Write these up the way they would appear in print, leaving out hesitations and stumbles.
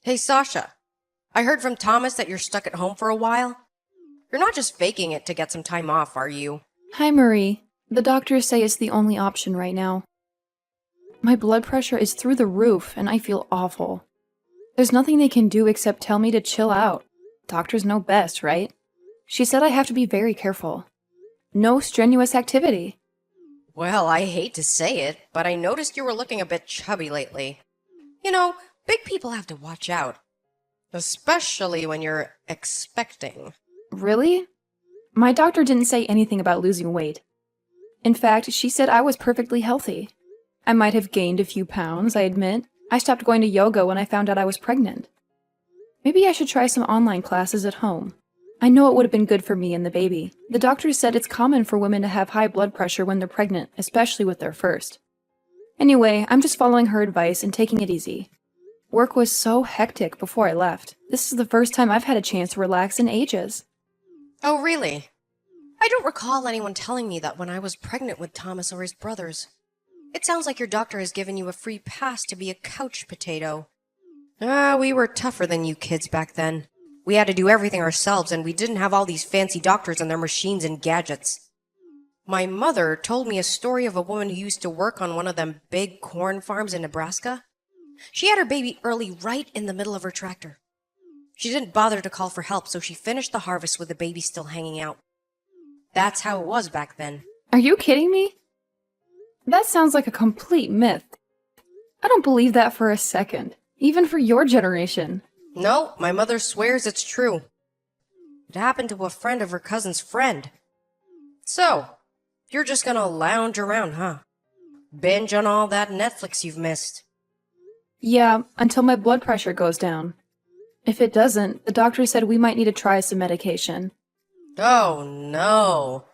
Hey, Sasha. I heard from Thomas that you're stuck at home for a while. You're not just faking it to get some time off, are you? Hi, Marie. The doctors say it's the only option right now. My blood pressure is through the roof, and I feel awful. There's nothing they can do except tell me to chill out. Doctors know best, right? She said I have to be very careful. No strenuous activity. Well, I hate to say it, but I noticed you were looking a bit chubby lately. You know, big people have to watch out. Especially when you're expecting. Really? My doctor didn't say anything about losing weight. In fact, she said I was perfectly healthy. I might have gained a few pounds, I admit. I stopped going to yoga when I found out I was pregnant. Maybe I should try some online classes at home. I know it would have been good for me and the baby. The doctor said it's common for women to have high blood pressure when they're pregnant, especially with their first. Anyway, I'm just following her advice and taking it easy. Work was so hectic before I left. This is the first time I've had a chance to relax in ages. Oh, really? I don't recall anyone telling me that when I was pregnant with Thomas or his brothers. It sounds like your doctor has given you a free pass to be a couch potato. We were tougher than you kids back then. We had to do everything ourselves, and we didn't have all these fancy doctors and their machines and gadgets. My mother told me a story of a woman who used to work on one of them big corn farms in Nebraska. She had her baby early right in the middle of her tractor. She didn't bother to call for help, so she finished the harvest with the baby still hanging out. That's how it was back then. Are you kidding me? That sounds like a complete myth. I don't believe that for a second, even for your generation. No, my mother swears it's true. It happened to a friend of her cousin's friend. So, you're just gonna lounge around, huh? Binge on all that Netflix you've missed. Yeah, until my blood pressure goes down. If it doesn't, the doctor said we might need to try some medication. Oh, no.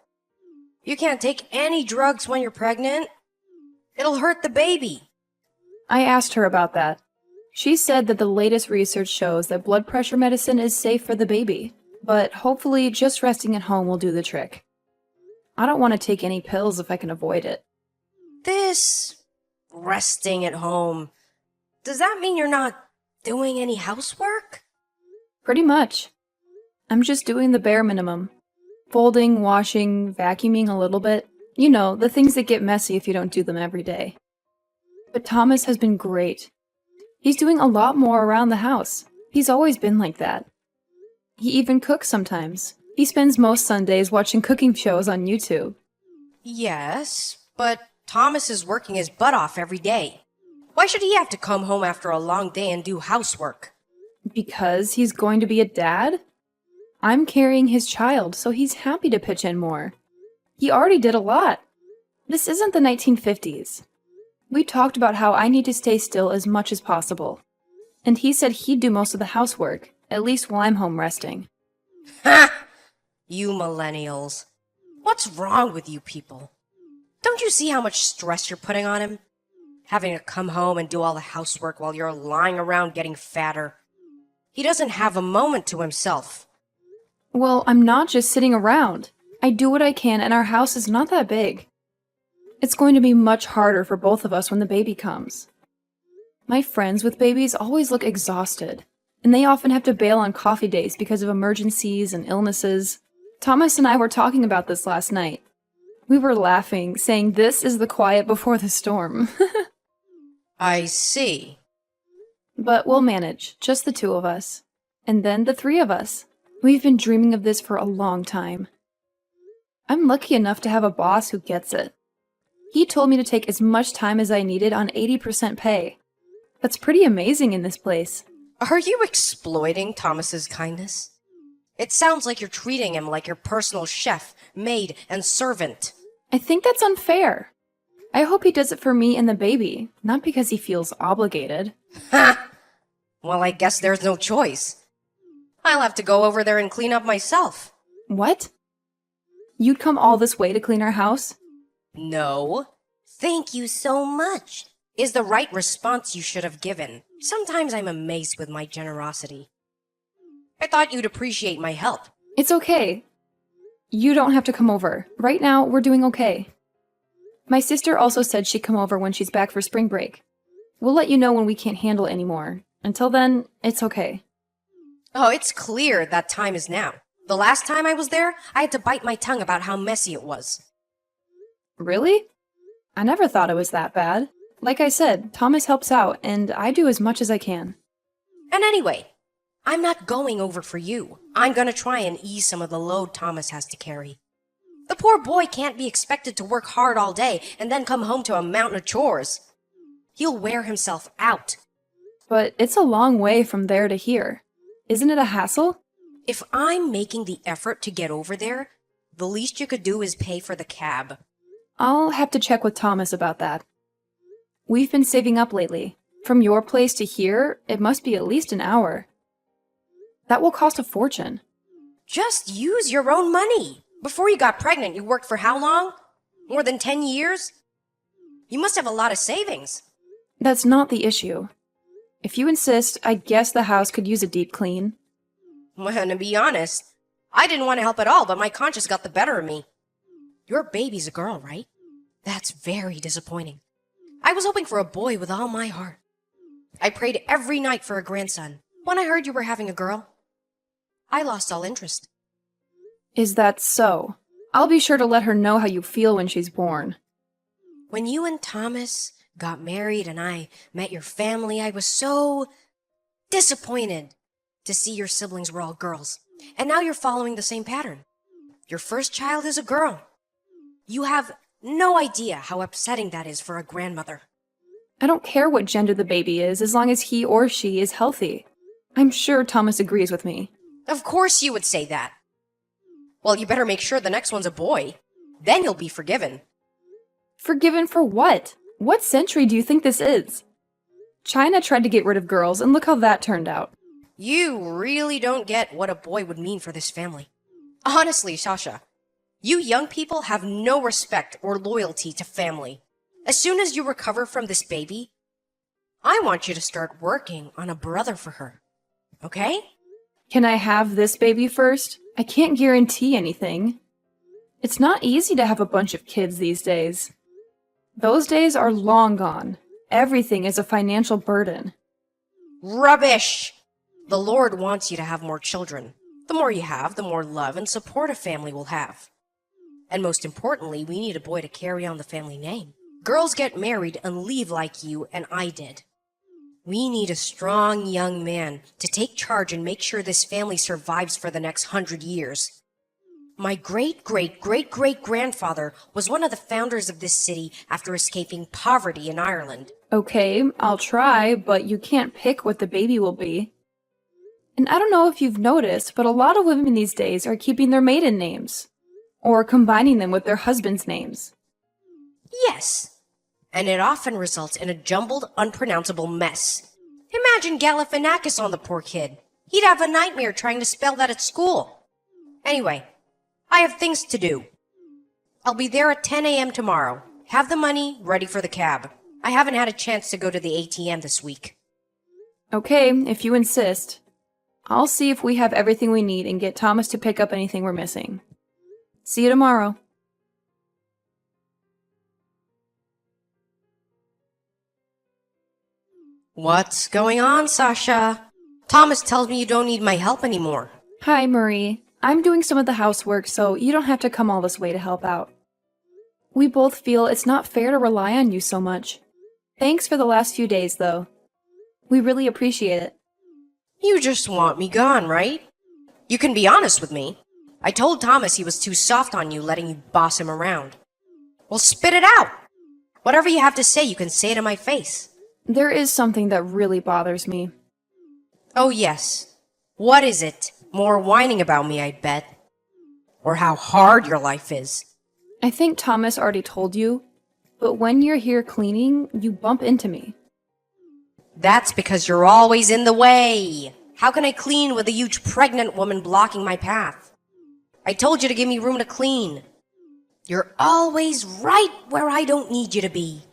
You can't take any drugs when you're pregnant. It'll hurt the baby. I asked her about that. She said that the latest research shows that blood pressure medicine is safe for the baby, but hopefully just resting at home will do the trick. I don't want to take any pills if I can avoid it. This resting at home, does that mean you're not doing any housework? Pretty much. I'm just doing the bare minimum. Folding, washing, vacuuming a little bit. You know, the things that get messy if you don't do them every day. But Thomas has been great. He's doing a lot more around the house. He's always been like that. He even cooks sometimes. He spends most Sundays watching cooking shows on YouTube. Yes, but Thomas is working his butt off every day. Why should he have to come home after a long day and do housework? Because he's going to be a dad? I'm carrying his child, so he's happy to pitch in more. He already did a lot. This isn't the 1950s. We talked about how I need to stay still as much as possible. And he said he'd do most of the housework, at least while I'm home resting. Ha! You millennials. What's wrong with you people? Don't you see how much stress you're putting on him? Having to come home and do all the housework while you're lying around getting fatter. He doesn't have a moment to himself. Well, I'm not just sitting around. I do what I can, and our house is not that big. It's going to be much harder for both of us when the baby comes. My friends with babies always look exhausted, and they often have to bail on coffee dates because of emergencies and illnesses. Thomas and I were talking about this last night. We were laughing, saying this is the quiet before the storm. I see. But we'll manage, just the two of us. And then the three of us. We've been dreaming of this for a long time. I'm lucky enough to have a boss who gets it. He told me to take as much time as I needed on 80% pay. That's pretty amazing in this place. Are you exploiting Thomas's kindness? It sounds like you're treating him like your personal chef, maid, and servant. I think that's unfair. I hope he does it for me and the baby, not because he feels obligated. Ha! Well, I guess there's no choice. I'll have to go over there and clean up myself. What? You'd come all this way to clean our house? No. Thank you so much is the right response you should have given. Sometimes I'm amazed with my generosity. I thought you'd appreciate my help. It's okay. You don't have to come over. Right now, we're doing okay. My sister also said she'd come over when she's back for spring break. We'll let you know when we can't handle it anymore. Until then, it's okay. Oh, it's clear that time is now. The last time I was there, I had to bite my tongue about how messy it was. Really? I never thought it was that bad. Like I said, Thomas helps out, and I do as much as I can. And anyway, I'm not going over for you. I'm gonna try and ease some of the load Thomas has to carry. The poor boy can't be expected to work hard all day and then come home to a mountain of chores. He'll wear himself out. But it's a long way from there to here. Isn't it a hassle? If I'm making the effort to get over there, the least you could do is pay for the cab. I'll have to check with Thomas about that. We've been saving up lately. From your place to here, it must be at least an hour. That will cost a fortune. Just use your own money. Before you got pregnant, you worked for how long? More than 10 years? You must have a lot of savings. That's not the issue. If you insist, I guess the house could use a deep clean. Well, to be honest, I didn't want to help at all, but my conscience got the better of me. Your baby's a girl, right? That's very disappointing. I was hoping for a boy with all my heart. I prayed every night for a grandson. When I heard you were having a girl, I lost all interest. Is that so? I'll be sure to let her know how you feel when she's born. When you and Thomas got married and I met your family, I was so disappointed to see your siblings were all girls. And now you're following the same pattern. Your first child is a girl. You have no idea how upsetting that is for a grandmother. I don't care what gender the baby is, as long as he or she is healthy. I'm sure Thomas agrees with me. Of course you would say that. Well, you better make sure the next one's a boy. Then you'll be forgiven. Forgiven for what? What century do you think this is? China tried to get rid of girls, and look how that turned out. You really don't get what a boy would mean for this family. Honestly, Sasha, you young people have no respect or loyalty to family. As soon as you recover from this baby, I want you to start working on a brother for her. Okay? Can I have this baby first? I can't guarantee anything. It's not easy to have a bunch of kids these days. Those days are long gone. Everything is a financial burden. Rubbish! The Lord wants you to have more children. The more you have, the more love and support a family will have. And most importantly, we need a boy to carry on the family name. Girls get married and leave like you and I did. We need a strong young man to take charge and make sure this family survives for the next 100 years. My great-great-great-great-grandfather was one of the founders of this city after escaping poverty in Ireland. Okay, I'll try, but you can't pick what the baby will be. And I don't know if you've noticed, but a lot of women these days are keeping their maiden names. Or combining them with their husband's names. Yes, and it often results in a jumbled, unpronounceable mess. Imagine Galifianakis on the poor kid. He'd have a nightmare trying to spell that at school. Anyway, I have things to do. I'll be there at 10 a.m. tomorrow. Have the money ready for the cab. I haven't had a chance to go to the ATM this week. Okay, if you insist. I'll see if we have everything we need and get Thomas to pick up anything we're missing. See you tomorrow. What's going on, Sasha? Thomas tells me you don't need my help anymore. Hi, Marie. I'm doing some of the housework, so you don't have to come all this way to help out. We both feel it's not fair to rely on you so much. Thanks for the last few days, though. We really appreciate it. You just want me gone, right? You can be honest with me. I told Thomas he was too soft on you, letting you boss him around. Well, spit it out. Whatever you have to say, you can say to my face. There is something that really bothers me. Oh, yes. What is it? More whining about me, I bet. Or how hard your life is. I think Thomas already told you, but when you're here cleaning, you bump into me. That's because you're always in the way. How can I clean with a huge pregnant woman blocking my path? I told you to give me room to clean. You're always right where I don't need you to be.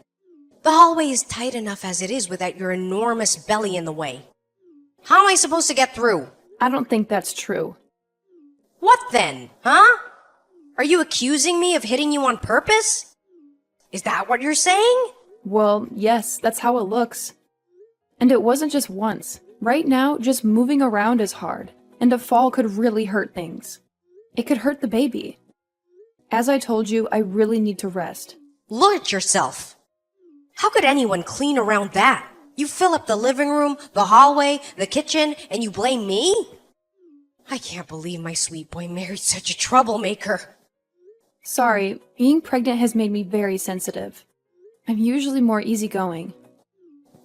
The hallway is tight enough as it is without your enormous belly in the way. How am I supposed to get through? I don't think that's true. What then, huh? Are you accusing me of hitting you on purpose? Is that what you're saying? Well, yes, that's how it looks. And it wasn't just once. Right now, just moving around is hard, and a fall could really hurt things. It could hurt the baby. As I told you, I really need to rest. Look at yourself. How could anyone clean around that? You fill up the living room, the hallway, the kitchen, and you blame me? I can't believe my sweet boy married such a troublemaker. Sorry, being pregnant has made me very sensitive. I'm usually more easygoing.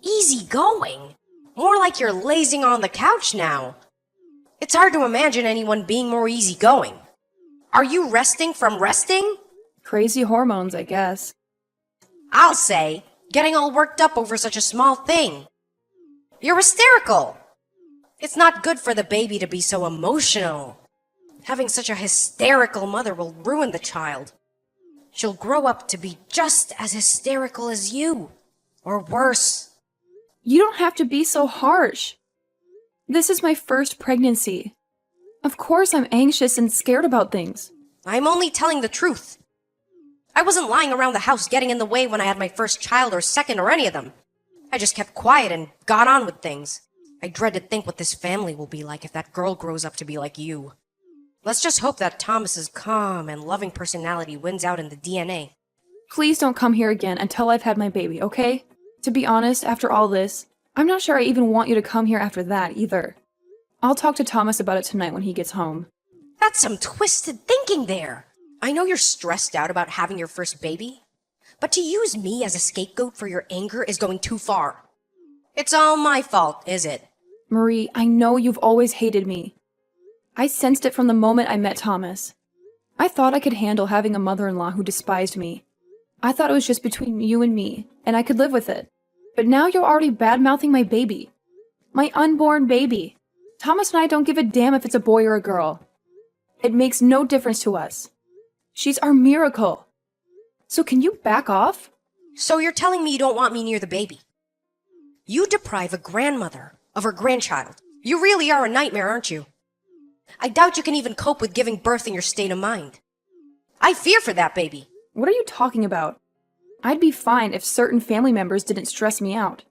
Easygoing? More like you're lazing on the couch now. It's hard to imagine anyone being more easygoing. Are you resting from resting? Crazy hormones, I guess. I'll say, getting all worked up over such a small thing. You're hysterical. It's not good for the baby to be so emotional. Having such a hysterical mother will ruin the child. She'll grow up to be just as hysterical as you, or worse. You don't have to be so harsh. This is my first pregnancy. Of course I'm anxious and scared about things. I'm only telling the truth. I wasn't lying around the house getting in the way when I had my first child or second or any of them. I just kept quiet and got on with things. I dread to think what this family will be like if that girl grows up to be like you. Let's just hope that Thomas's calm and loving personality wins out in the DNA. Please don't come here again until I've had my baby, okay? To be honest, after all this, I'm not sure I even want you to come here after that either. I'll talk to Thomas about it tonight when he gets home. That's some twisted thinking there. I know you're stressed out about having your first baby, but to use me as a scapegoat for your anger is going too far. It's all my fault, is it? Marie, I know you've always hated me. I sensed it from the moment I met Thomas. I thought I could handle having a mother-in-law who despised me. I thought it was just between you and me, and I could live with it. But now you're already bad-mouthing my baby. My unborn baby. Thomas and I don't give a damn if it's a boy or a girl. It makes no difference to us. She's our miracle. So can you back off? So you're telling me you don't want me near the baby? You deprive a grandmother of her grandchild. You really are a nightmare, aren't you? I doubt you can even cope with giving birth in your state of mind. I fear for that baby. What are you talking about? I'd be fine if certain family members didn't stress me out.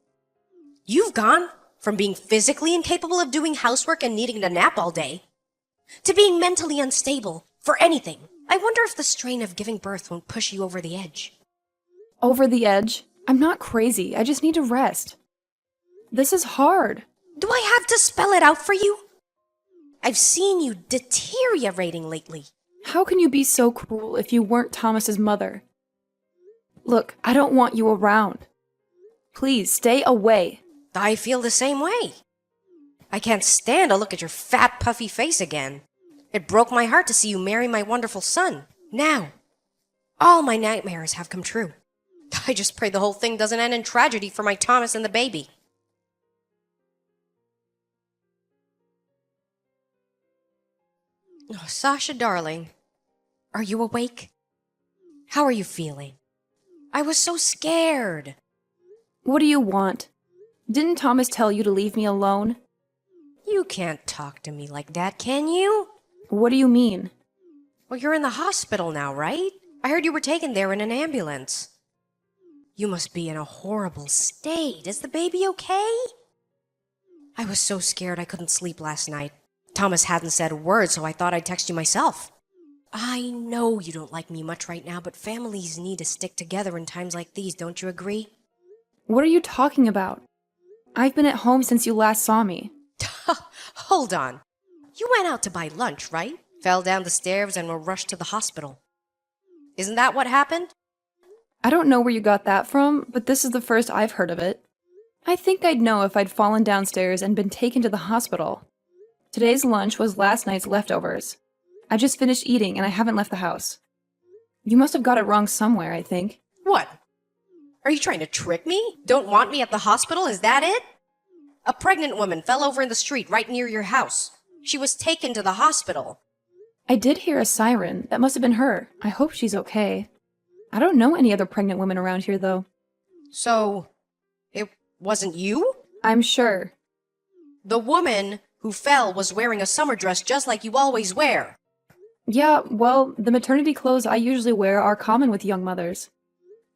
You've gone from being physically incapable of doing housework and needing to nap all day to being mentally unstable for anything. I wonder if the strain of giving birth won't push you over the edge. Over the edge? I'm not crazy. I just need to rest. This is hard. Do I have to spell it out for you? I've seen you deteriorating lately. How can you be so cruel if you weren't Thomas's mother? Look, I don't want you around. Please, stay away. I feel the same way. I can't stand to look at your fat, puffy face again. It broke my heart to see you marry my wonderful son. Now, all my nightmares have come true. I just pray the whole thing doesn't end in tragedy for my Thomas and the baby. Oh, Sasha, darling, are you awake? How are you feeling? I was so scared. What do you want? Didn't Thomas tell you to leave me alone? You can't talk to me like that, can you? What do you mean? Well, you're in the hospital now, right? I heard you were taken there in an ambulance. You must be in a horrible state. Is the baby okay? I was so scared I couldn't sleep last night. Thomas hadn't said a word, so I thought I'd text you myself. I know you don't like me much right now, but families need to stick together in times like these, don't you agree? What are you talking about? I've been at home since you last saw me. Hold on. You went out to buy lunch, right? Fell down the stairs and were rushed to the hospital. Isn't that what happened? I don't know where you got that from, but this is the first I've heard of it. I think I'd know if I'd fallen downstairs and been taken to the hospital. Today's lunch was last night's leftovers. I just finished eating and I haven't left the house. You must have got it wrong somewhere, I think. What? Are you trying to trick me? Don't want me at the hospital, is that it? A pregnant woman fell over in the street right near your house. She was taken to the hospital. I did hear a siren. That must have been her. I hope she's okay. I don't know any other pregnant women around here, though. So, it wasn't you? I'm sure. The woman who fell was wearing a summer dress just like you always wear. Yeah, well, the maternity clothes I usually wear are common with young mothers.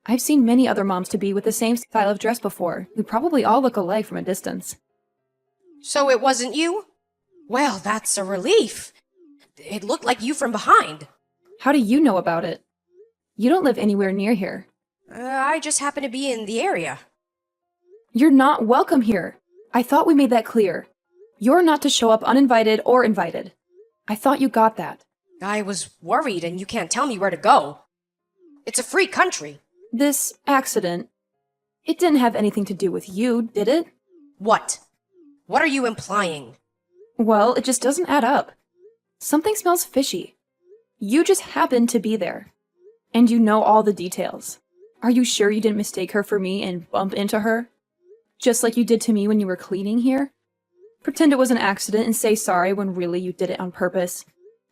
I've seen many other moms-to-be with the same style of dress before. We probably all look alike from a distance. So it wasn't you? Well, that's a relief. It looked like you from behind. How do you know about it? You don't live anywhere near here. I just happen to be in the area. You're not welcome here. I thought we made that clear. You're not to show up uninvited or invited. I thought you got that. I was worried and you can't tell me where to go. It's a free country. This accident, it didn't have anything to do with you, did it? What? What are you implying? Well, it just doesn't add up. Something smells fishy. You just happened to be there. And you know all the details. Are you sure you didn't mistake her for me and bump into her? Just like you did to me when you were cleaning here? Pretend it was an accident and say sorry when really you did it on purpose.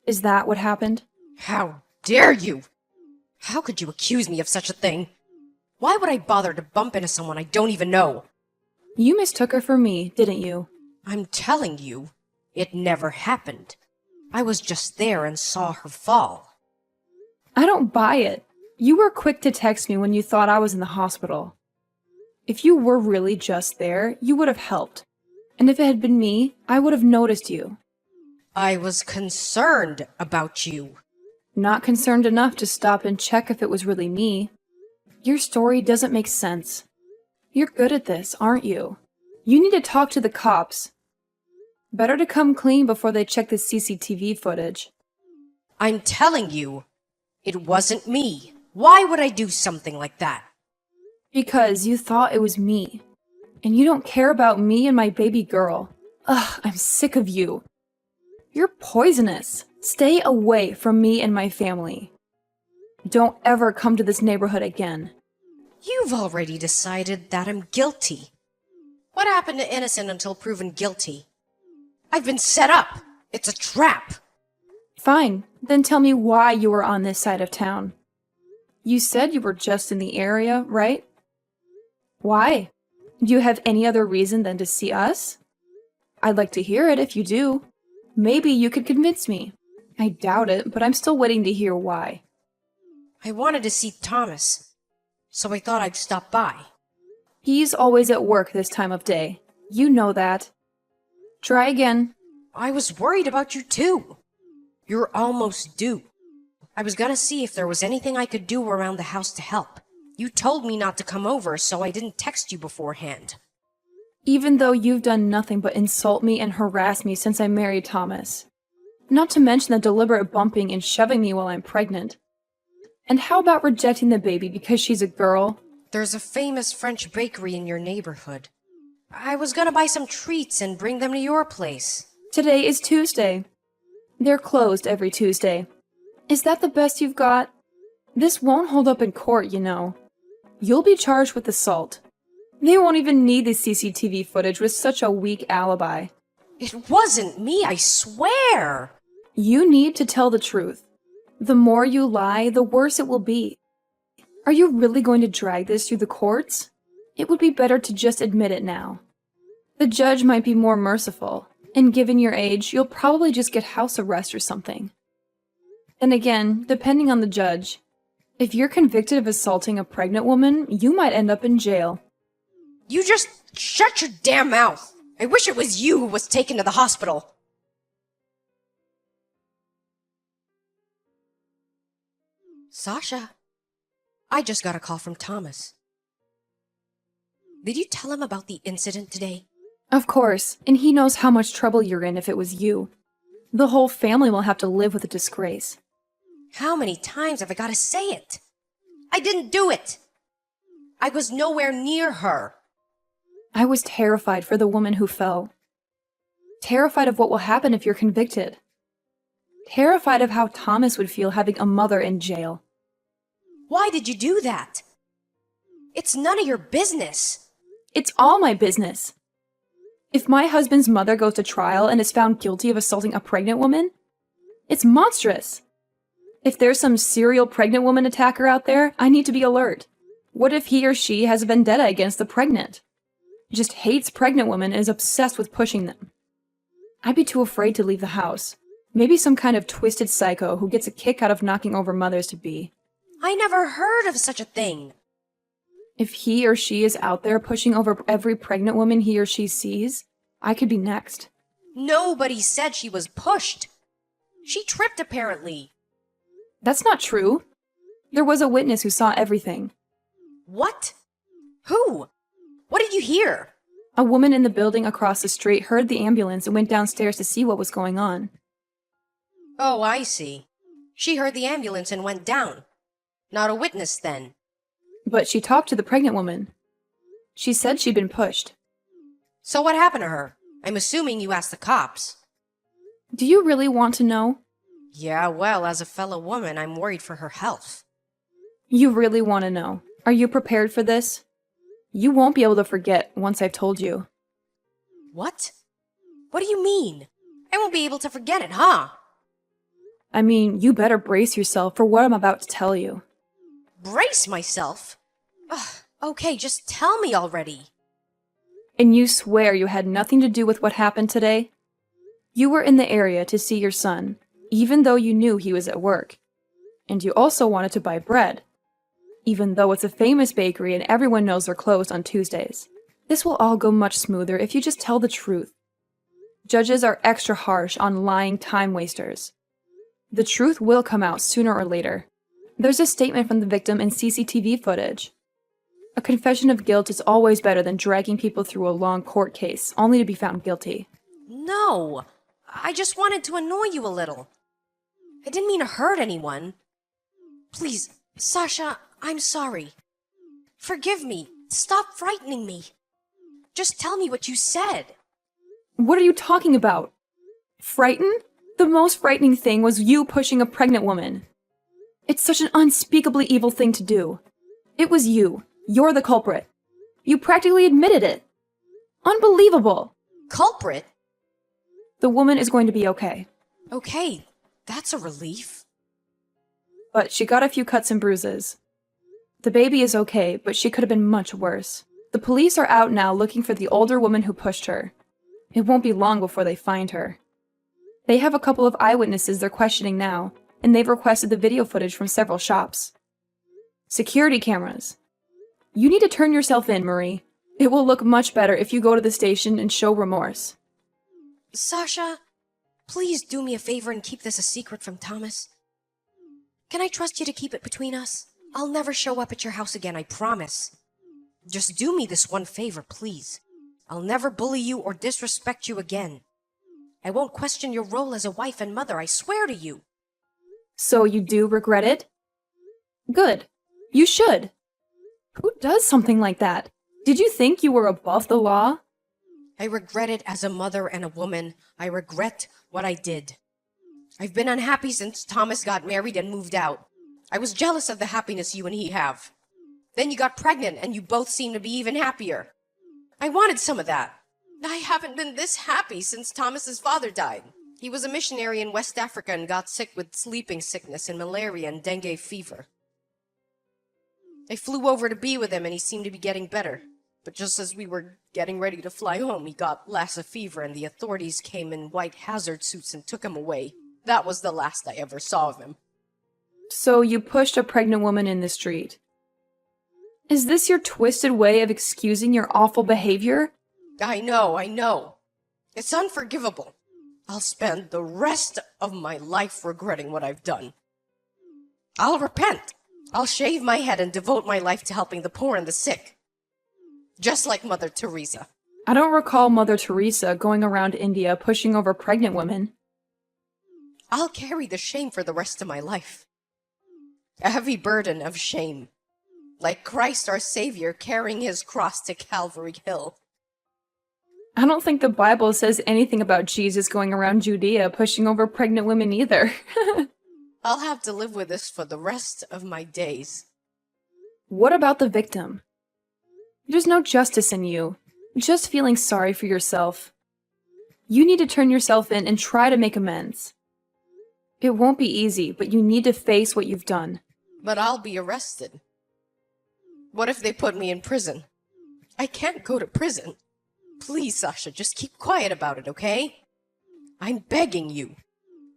Is that what happened? How dare you? How could you accuse me of such a thing? Why would I bother to bump into someone I don't even know? You mistook her for me, didn't you? I'm telling you, it never happened. I was just there and saw her fall. I don't buy it. You were quick to text me when you thought I was in the hospital. If you were really just there, you would have helped. And if it had been me, I would have noticed you. I was concerned about you. Not concerned enough to stop and check if it was really me. Your story doesn't make sense. You're good at this, aren't you? You need to talk to the cops. Better to come clean before they check the CCTV footage. I'm telling you, it wasn't me. Why would I do something like that? Because you thought it was me. And you don't care about me and my baby girl. Ugh, I'm sick of you. You're poisonous. Stay away from me and my family. Don't ever come to this neighborhood again. You've already decided that I'm guilty. What happened to innocent until proven guilty? I've been set up. It's a trap. Fine, then tell me why you were on this side of town. You said you were just in the area, right? Why? Do you have any other reason than to see us? I'd like to hear it if you do. Maybe you could convince me. I doubt it, but I'm still waiting to hear why. I wanted to see Thomas, so I thought I'd stop by. He's always at work this time of day. You know that. Try again. I was worried about you too. You're almost due. I was gonna see if there was anything I could do around the house to help. You told me not to come over, so I didn't text you beforehand. Even though you've done nothing but insult me and harass me since I married Thomas. Not to mention the deliberate bumping and shoving me while I'm pregnant. And how about rejecting the baby because she's a girl? There's a famous French bakery in your neighborhood. I was gonna buy some treats and bring them to your place. Today is Tuesday. They're closed every Tuesday. Is that the best you've got? This won't hold up in court, you know. You'll be charged with assault. They won't even need the CCTV footage with such a weak alibi. It wasn't me, I swear! You need to tell the truth. The more you lie, the worse it will be. Are you really going to drag this through the courts? It would be better to just admit it now. The judge might be more merciful, and given your age, you'll probably just get house arrest or something. And again, depending on the judge, if you're convicted of assaulting a pregnant woman, you might end up in jail. You just shut your damn mouth! I wish it was you who was taken to the hospital. Sasha, I just got a call from Thomas. Did you tell him about the incident today? Of course, and he knows how much trouble you're in if it was you. The whole family will have to live with the disgrace. How many times have I got to say it? I didn't do it! I was nowhere near her. I was terrified for the woman who fell. Terrified of what will happen if you're convicted. Terrified of how Thomas would feel having a mother in jail. Why did you do that? It's none of your business. It's all my business. If my husband's mother goes to trial and is found guilty of assaulting a pregnant woman, it's monstrous. If there's some serial pregnant woman attacker out there, I need to be alert. What if he or she has a vendetta against the pregnant? Just hates pregnant women and is obsessed with pushing them. I'd be too afraid to leave the house. Maybe some kind of twisted psycho who gets a kick out of knocking over mothers-to-be. I never heard of such a thing. If he or she is out there pushing over every pregnant woman he or she sees, I could be next. Nobody said she was pushed. She tripped, apparently. That's not true. There was a witness who saw everything. What? Who? What did you hear? A woman in the building across the street heard the ambulance and went downstairs to see what was going on. Oh, I see. She heard the ambulance and went down. Not a witness, then. But she talked to the pregnant woman. She said she'd been pushed. So what happened to her? I'm assuming you asked the cops. Do you really want to know? Yeah, well, as a fellow woman, I'm worried for her health. You really want to know. Are you prepared for this? You won't be able to forget once I've told you. What? What do you mean? I won't be able to forget it, huh? I mean, you better brace yourself for what I'm about to tell you. Brace myself? Ugh, okay, just tell me already. And you swear you had nothing to do with what happened today? You were in the area to see your son, even though you knew he was at work. And you also wanted to buy bread, even though it's a famous bakery and everyone knows they're closed on Tuesdays. This will all go much smoother if you just tell the truth. Judges are extra harsh on lying time wasters. The truth will come out sooner or later. There's a statement from the victim in CCTV footage. A confession of guilt is always better than dragging people through a long court case, only to be found guilty. No, I just wanted to annoy you a little. I didn't mean to hurt anyone. Please, Sasha, I'm sorry. Forgive me. Stop frightening me. Just tell me what you said. What are you talking about? Frightened? The most frightening thing was you pushing a pregnant woman. It's such an unspeakably evil thing to do. It was you. You're the culprit. You practically admitted it. Unbelievable. Culprit? The woman is going to be okay. Okay, that's a relief. But she got a few cuts and bruises. The baby is okay, but she could have been much worse. The police are out now looking for the older woman who pushed her. It won't be long before they find her. They have a couple of eyewitnesses they're questioning now, and they've requested the video footage from several shops. Security cameras. You need to turn yourself in, Marie. It will look much better if you go to the station and show remorse. Sasha, please do me a favor and keep this a secret from Thomas. Can I trust you to keep it between us? I'll never show up at your house again, I promise. Just do me this one favor, please. I'll never bully you or disrespect you again. I won't question your role as a wife and mother, I swear to you. So you do regret it? Good. You should. Who does something like that? Did you think you were above the law? I regret it as a mother and a woman. I regret what I did. I've been unhappy since Thomas got married and moved out. I was jealous of the happiness you and he have. Then you got pregnant and you both seem to be even happier. I wanted some of that. I haven't been this happy since Thomas's father died. He was a missionary in West Africa and got sick with sleeping sickness and malaria and dengue fever. I flew over to be with him and he seemed to be getting better. But just as we were getting ready to fly home, he got Lassa fever and the authorities came in white hazard suits and took him away. That was the last I ever saw of him. So you pushed a pregnant woman in the street. Is this your twisted way of excusing your awful behavior? I know. It's unforgivable. I'll spend the rest of my life regretting what I've done. I'll repent. I'll shave my head and devote my life to helping the poor and the sick. Just like Mother Teresa. I don't recall Mother Teresa going around India pushing over pregnant women. I'll carry the shame for the rest of my life. A heavy burden of shame. Like Christ our Savior carrying his cross to Calvary Hill. I don't think the Bible says anything about Jesus going around Judea pushing over pregnant women either. I'll have to live with this for the rest of my days. What about the victim? There's no justice in you, just feeling sorry for yourself. You need to turn yourself in and try to make amends. It won't be easy, but you need to face what you've done. But I'll be arrested. What if they put me in prison? I can't go to prison. Please, Sasha, just keep quiet about it, okay? I'm begging you.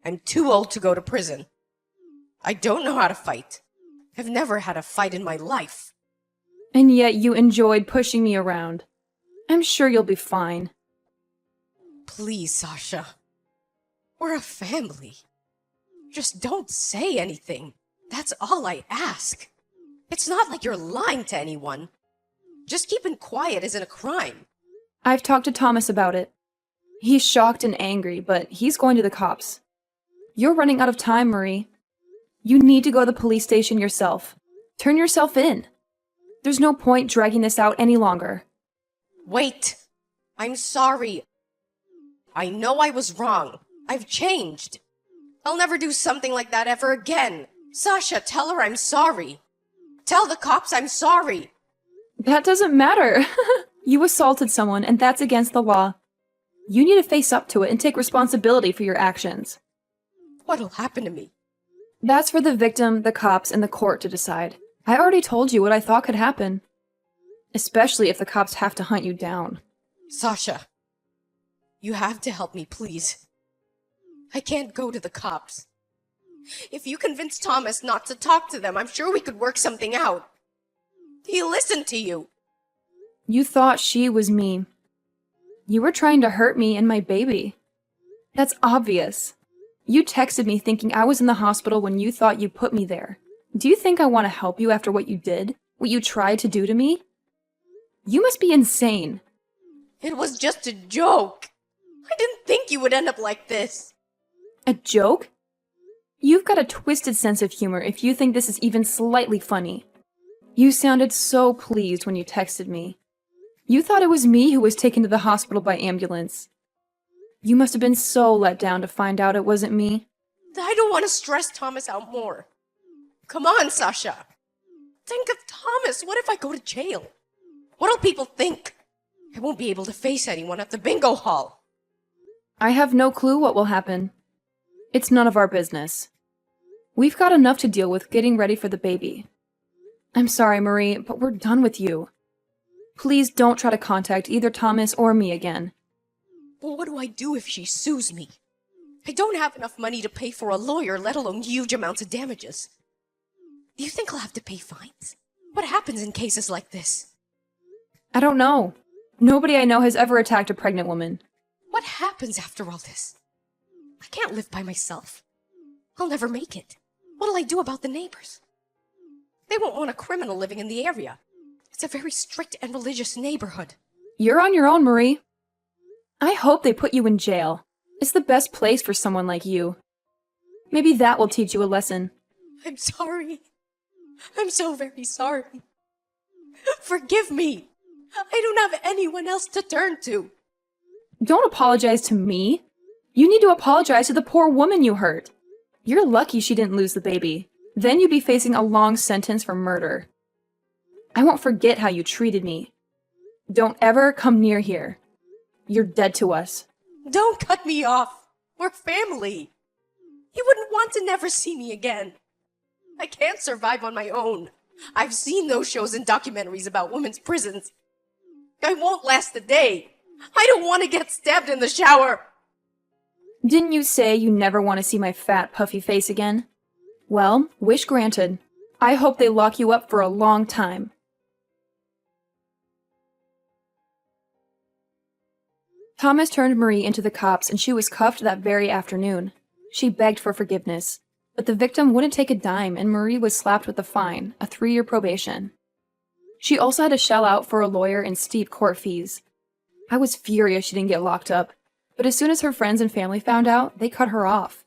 I'm too old to go to prison. I don't know how to fight. I've never had a fight in my life. And yet you enjoyed pushing me around. I'm sure you'll be fine. Please, Sasha. We're a family. Just don't say anything. That's all I ask. It's not like you're lying to anyone. Just keeping quiet isn't a crime. I've talked to Thomas about it. He's shocked and angry, but he's going to the cops. You're running out of time, Marie. You need to go to the police station yourself. Turn yourself in. There's no point dragging this out any longer. Wait. I'm sorry. I know I was wrong. I've changed. I'll never do something like that ever again. Sasha, tell her I'm sorry. Tell the cops I'm sorry. That doesn't matter. You assaulted someone, and that's against the law. You need to face up to it and take responsibility for your actions. What'll happen to me? That's for the victim, the cops, and the court to decide. I already told you what I thought could happen. Especially if the cops have to hunt you down. Sasha, you have to help me, please. I can't go to the cops. If you convince Thomas not to talk to them, I'm sure we could work something out. He listened to you. You thought she was me. You were trying to hurt me and my baby. That's obvious. You texted me thinking I was in the hospital when you thought you put me there. Do you think I want to help you after what you did? What you tried to do to me? You must be insane. It was just a joke. I didn't think you would end up like this. A joke? You've got a twisted sense of humor if you think this is even slightly funny. You sounded so pleased when you texted me. You thought it was me who was taken to the hospital by ambulance. You must have been so let down to find out it wasn't me. I don't want to stress Thomas out more. Come on, Sasha. Think of Thomas. What if I go to jail? What'll people think? I won't be able to face anyone at the bingo hall. I have no clue what will happen. It's none of our business. We've got enough to deal with getting ready for the baby. I'm sorry, Marie, but we're done with you. Please don't try to contact either Thomas or me again. But what do I do if she sues me? I don't have enough money to pay for a lawyer, let alone huge amounts of damages. Do you think I'll have to pay fines? What happens in cases like this? I don't know. Nobody I know has ever attacked a pregnant woman. What happens after all this? I can't live by myself. I'll never make it. What'll I do about the neighbors? They won't want a criminal living in the area. It's a very strict and religious neighborhood. You're on your own, Marie. I hope they put you in jail. It's the best place for someone like you. Maybe that will teach you a lesson. I'm sorry. I'm so very sorry. Forgive me. I don't have anyone else to turn to. Don't apologize to me. You need to apologize to the poor woman you hurt. You're lucky she didn't lose the baby. Then you'd be facing a long sentence for murder. I won't forget how you treated me. Don't ever come near here. You're dead to us. Don't cut me off. We're family. You wouldn't want to never see me again. I can't survive on my own. I've seen those shows and documentaries about women's prisons. I won't last a day. I don't want to get stabbed in the shower. Didn't you say you never want to see my fat, puffy face again? Well, wish granted. I hope they lock you up for a long time. Thomas turned Marie into the cops and she was cuffed that very afternoon. She begged for forgiveness, but the victim wouldn't take a dime and Marie was slapped with a fine, a 3-year probation. She also had to shell out for a lawyer and steep court fees. I was furious she didn't get locked up, but as soon as her friends and family found out, they cut her off.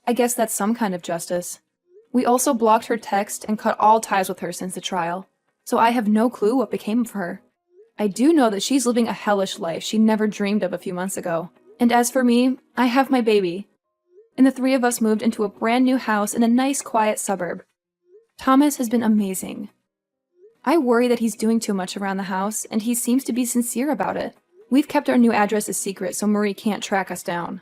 I guess that's some kind of justice. We also blocked her text and cut all ties with her since the trial, so I have no clue what became of her. I do know that she's living a hellish life she never dreamed of a few months ago. And as for me, I have my baby. And the 3 of us moved into a brand new house in a nice quiet suburb. Thomas has been amazing. I worry that he's doing too much around the house, and he seems to be sincere about it. We've kept our new address a secret so Marie can't track us down.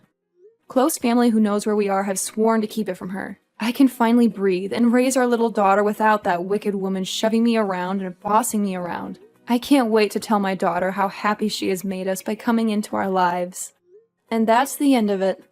Close family who knows where we are have sworn to keep it from her. I can finally breathe and raise our little daughter without that wicked woman shoving me around and bossing me around. I can't wait to tell my daughter how happy she has made us by coming into our lives. And that's the end of it.